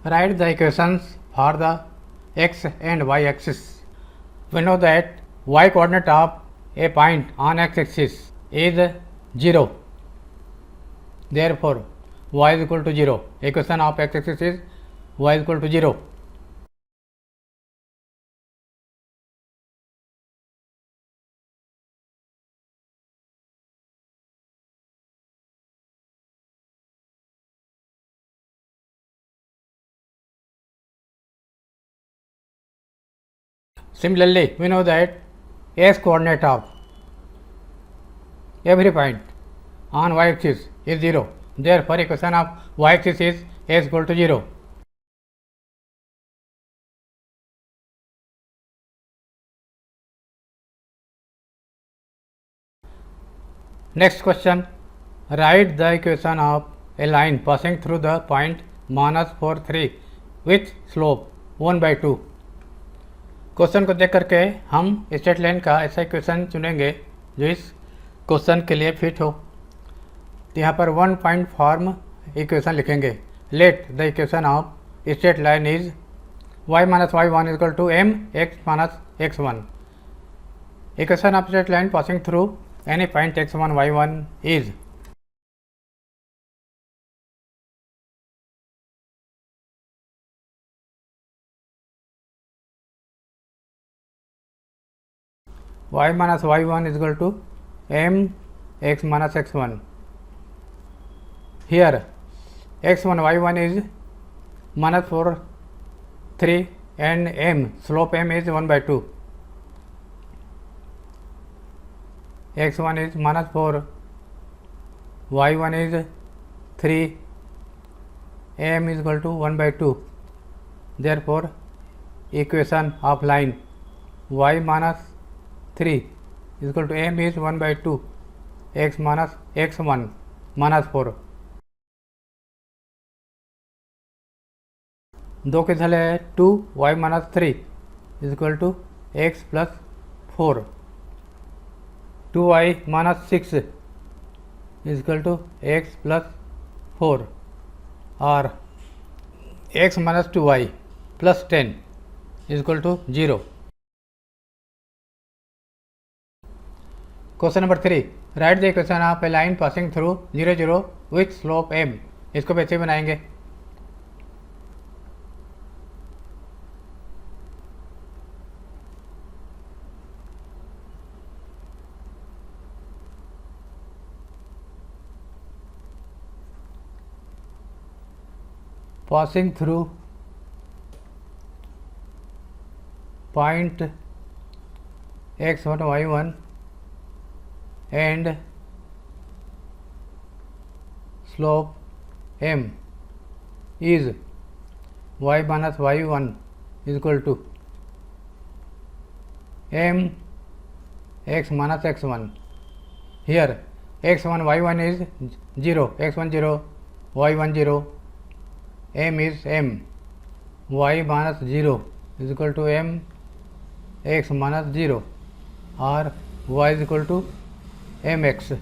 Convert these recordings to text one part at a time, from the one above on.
Write the equations for the x and y axis. We know that y coordinate of a point on x axis is 0. Therefore, y is equal to 0. Equation of x axis is y is equal to 0. Similarly, we know that x coordinate of every point on y axis is 0. Therefore, equation of y axis is x equal to 0. Next question, write the equation of a line passing through the point minus 4 3 with slope 1/2. Question को देख करके हम straight line का ऐसा equation चुनेंगे जो इस question के लिए फिट हो। तो यहाँ पर 1 पॉइंट फॉर्म इक्वेशन लिखेंगे। Let the equation of straight line is y minus y one equal to m x minus x one. Equation of straight line passing through any point x1 y1 is y minus y1 is equal to m x minus x1. Here x1 y1 is minus 4 3 and m slope m is 1/2. x1 is minus 4, y1 is 3, m is equal to 1/2. Therefore, equation of line y minus 3 is equal to m is 1/2 x minus x1 minus 4. दो के झाले 2 y minus 3 is equal to x plus 4. 2y minus 6 is equal to x plus 4 or x minus 2y plus 10 is equal to 0. Question number 3, right the equation of a line passing through 0 0 with slope m. इसको वैसे बनाएंगे। Passing through point x1 y1 and slope m is y minus y1 is equal to m x minus x1. Here x1 y1 is 0, x1 0, y1 0, m is m, y minus 0 is equal to m x minus 0 or y is equal to mx.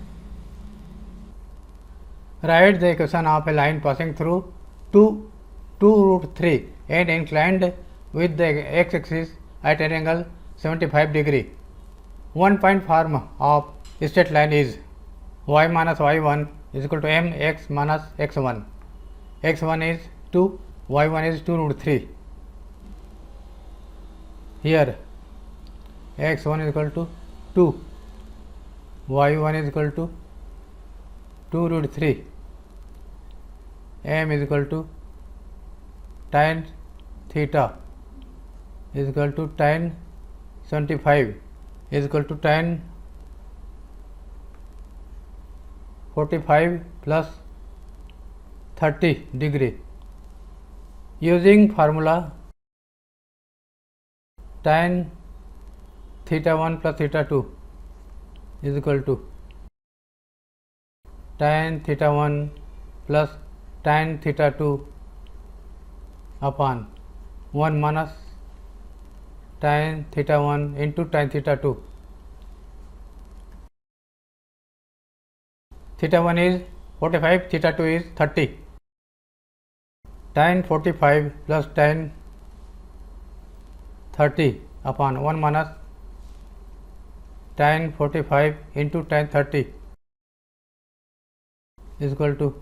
Write the equation of a line passing through 2 root 3 and inclined with the x axis at an angle 75 degree. 1 point form of straight line is y minus y1 is equal to m x minus x1. x1 is 2, y1 is 2 root 3. Here x1 is equal to 2, y1 is equal to 2 root 3, m is equal to tan theta is equal to tan 75 is equal to tan 45 plus 30 degree. Using formula tan theta 1 plus theta 2 is equal to tan theta 1 plus tan theta 2 upon 1 minus tan theta 1 into tan theta 2. Theta 1 is 45, theta 2 is 30. tan 45 plus tan 30 upon 1 minus tan 45 into tan 30 is equal to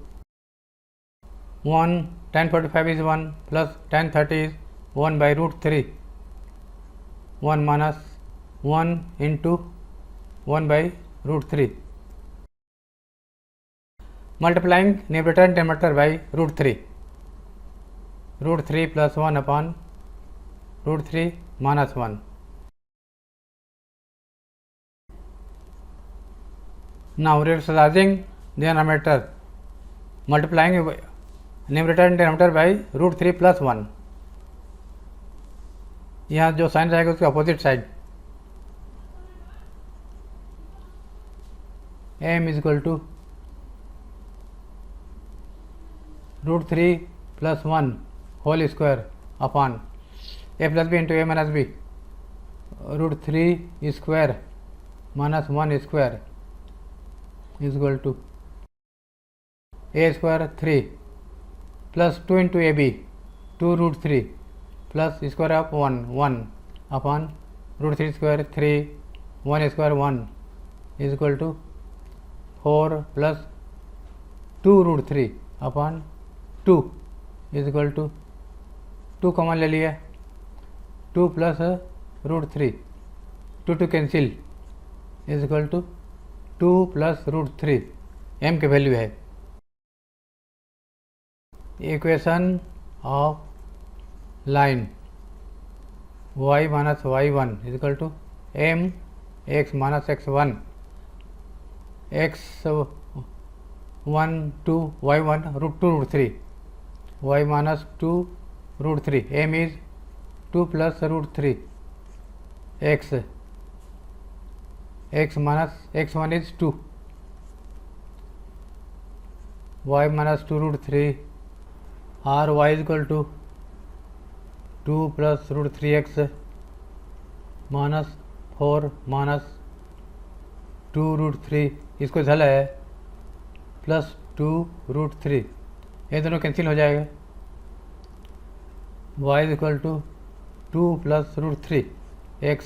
1. Tan 45 is 1 plus tan 30 is 1 by root 3, 1 minus 1 into 1 by root 3, multiplying numerator and denominator by root 3, root 3 plus 1 upon root 3 minus 1. Now rationalizing the denominator, multiplying numerator and denominator by root 3 plus 1. यहाँ जो sign रहेगा उसके opposite side m is equal to root 3 plus 1 whole square upon a plus b into a minus b root 3 square minus 1 square is equal to a square 3 plus 2 into a b 2 root 3 plus square of 1 upon root 3 square 3 1 square 1 is equal to 4 plus 2 root 3 upon 2 is equal to 2 common ले लिया 2 plus root 3 2 cancel is equal to 2 plus root 3 m की value है. Equation of line y minus y1 is equal to m x minus x1 x1 2 y1 root 2 root 3 y minus 2 root 3 m is 2 plus root 3 x minus x1 is 2 y minus 2 root 3 और y is equal to 2 plus root 3x minus 4 minus 2 root 3 इसको झल है plus 2 root 3 ये दोनों cancel हो जाएगा. y is equal to 2 plus root 3 x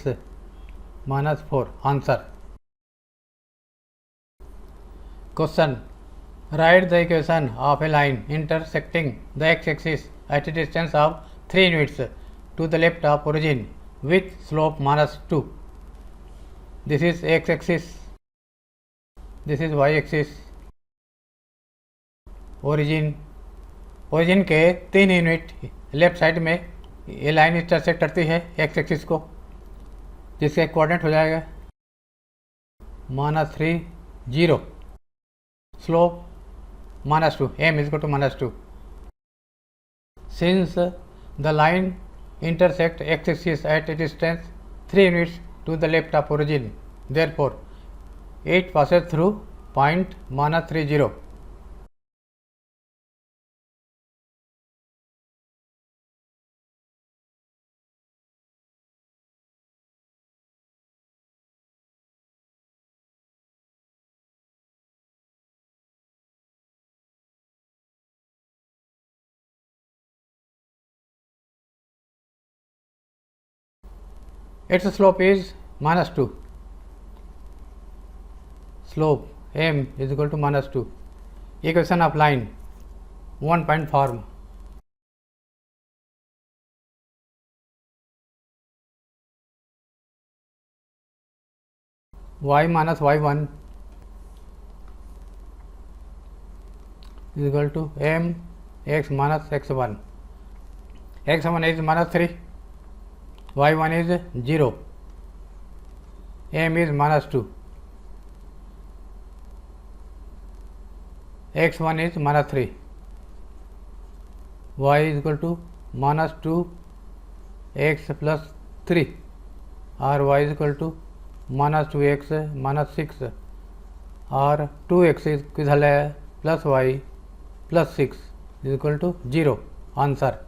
minus 4. Answer. Question. Right the equation of a line intersecting the x axis at a distance of 3 units to the left of origin with slope minus 2. This is x axis, this is y axis. Origin के 3 unit left side में ये line intersect करती है x axis को, जिसका coordinate हो जाएगा -3 0, slope -2, m is equal to -2. Since the line intersect x axis at a distance 3 units to the left of origin, therefore it passes through point -3 0. Its slope is -2. Slope m is equal to -2. Equation of line 1 point form. y minus y1 is equal to m x minus x1. x1 is -3. y1 is 0, m is -2, x1 is -3, y is equal to -2 x plus 3 और y is equal to -2x -6 और 2x किधर है +y +6 is equal to 0. Answer.